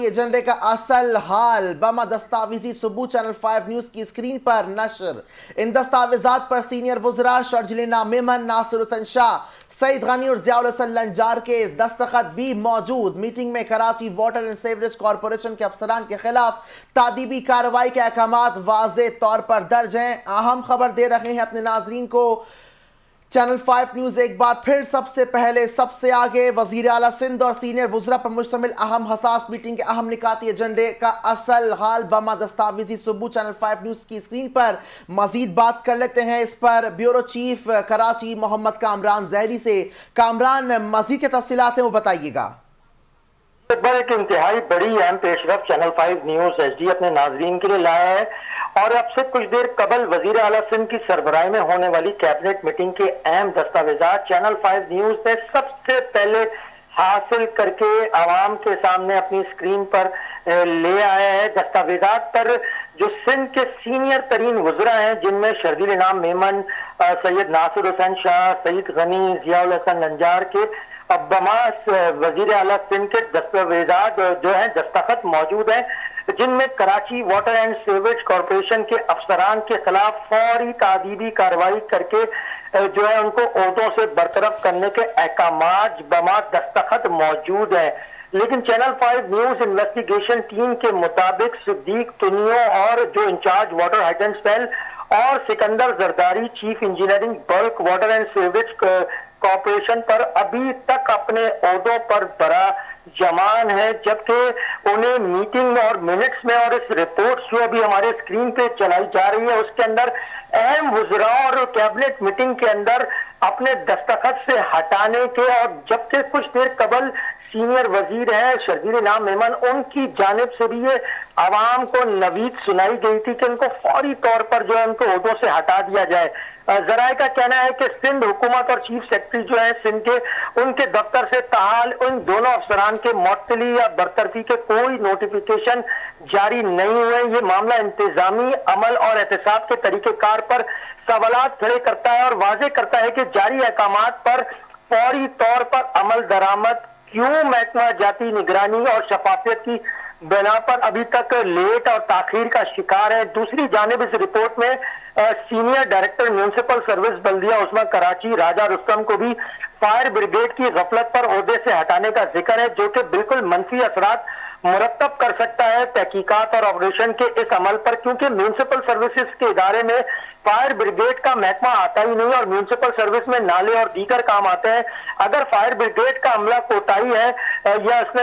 ایجنڈے کا اصل حال بما دستاویزی ثبوت چینل 5 نیوز کی اسکرین پر نشر۔ ان دستاویزات پر سینئر وزراء شرجیلنا میمن، ناصر حسین شاہ، سعید غنی اور ضیاء الحسن لنجار کے دستخط بھی موجود۔ میٹنگ میں Karachi water and sewerage corporation کے افسران کے خلاف تعدیبی کارروائی کے احکامات واضح طور پر درج ہیں۔ اہم خبر دے رہے ہیں اپنے ناظرین کو، چینل 5 نیوز ایک بار پھر سب سے پہلے سب سے آگے وزیر اعلیٰ سندھ اور سینئر وزراء پر مشتمل اہم حساس میٹنگ کے اہم نکاتی ایجنڈے کا اصل حال بما دستاویزی ثبوت چینل 5 نیوز کی اسکرین پر مزید بات کر لیتے ہیں۔ اس پر بیورو چیف کراچی محمد کامران زہری سے۔ کامران، مزید کے تفصیلات ہیں وہ بتائیے گا۔ ایک انتہائی بڑی اہم پیش رفت چینل 5 نیوز ایچ ڈی اپنے ناظرین کے لیے لایا ہے، اور اب سے کچھ دیر قبل وزیر اعلیٰ سندھ کی سربراہی میں ہونے والی کیبنٹ میٹنگ کے اہم دستاویزات چینل 5 نیوز نے سب سے پہلے حاصل کر کے عوام کے سامنے اپنی اسکرین پر لے آیا ہے۔ دستاویزات پر جو سندھ کے سینئر ترین وزراء ہیں، جن میں شرجیل انعام میمن، سید ناصر حسین شاہ، سعید غنی، ضیاء الحسن لنجار کے بماس وزیر اعلیٰ سندھ کے دستاویزات جو ہیں دستخط موجود ہیں، جن میں Karachi water and sewerage corporation کے افسران کے خلاف فوری تعدیبی کارروائی کر کے جو ہے ان کو عہدوں سے برطرف کرنے کے احکامات بما دستخط موجود ہیں۔ لیکن چینل 5 نیوز انویسٹیگیشن ٹیم کے مطابق صدیق تنیو اور جو انچارج واٹر ہائیڈنٹ سیل اور Sikandar Zardari chief engineering bulk water and sewerage corporation پر ابھی تک اپنے عہدوں پر براجمان ہے، جبکہ انہیں میٹنگ میں اور منٹس میں اور اس رپورٹس جو ابھی ہمارے اسکرین پہ چلائی جا رہی ہے اس کے اندر اہم وزراء اور کیبنٹ میٹنگ کے اندر اپنے دستخط سے ہٹانے کے، اور جبکہ کچھ دیر قبل سینئر وزیر ہیں شرجیل انعام میمن، ان کی جانب سے بھی یہ عوام کو نوید سنائی گئی تھی کہ ان کو فوری طور پر جو ہے ان کو عہدوں سے ہٹا دیا جائے۔ ذرائع کا کہنا ہے کہ سندھ حکومت اور چیف سیکرٹری جو ہیں سندھ کے، ان کے دفتر سے تاحال ان دونوں افسران کے معطلی یا برطرفی کے کوئی نوٹیفیکیشن جاری نہیں ہوئے۔ یہ معاملہ انتظامی عمل اور احتساب کے طریقہ کار پر سوالات کھڑے کرتا ہے اور واضح کرتا ہے کہ جاری احکامات پر فوری طور پر عمل درآمد کیوں محکمہ جاتی نگرانی اور شفافیت کی بنا پر ابھی تک لیٹ اور تاخیر کا شکار ہے۔ دوسری جانب اس رپورٹ میں سینئر ڈائریکٹر میونسپل سروس بلدیہ عظمی کراچی راجہ رستم کو بھی فائر بریگیڈ کی غفلت پر عہدے سے ہٹانے کا ذکر ہے، جو کہ بالکل منفی اثرات مرتب کر سکتا ہے تحقیقات اور آپریشن کے اس عمل پر، کیونکہ میونسپل سروسز کے ادارے میں فائر بریگیڈ کا محکمہ آتا ہی نہیں اور میونسپل سروس میں نالے اور دیگر کام آتے ہیں۔ اگر فائر بریگیڈ کا عملہ کوتاہی ہے یا اس نے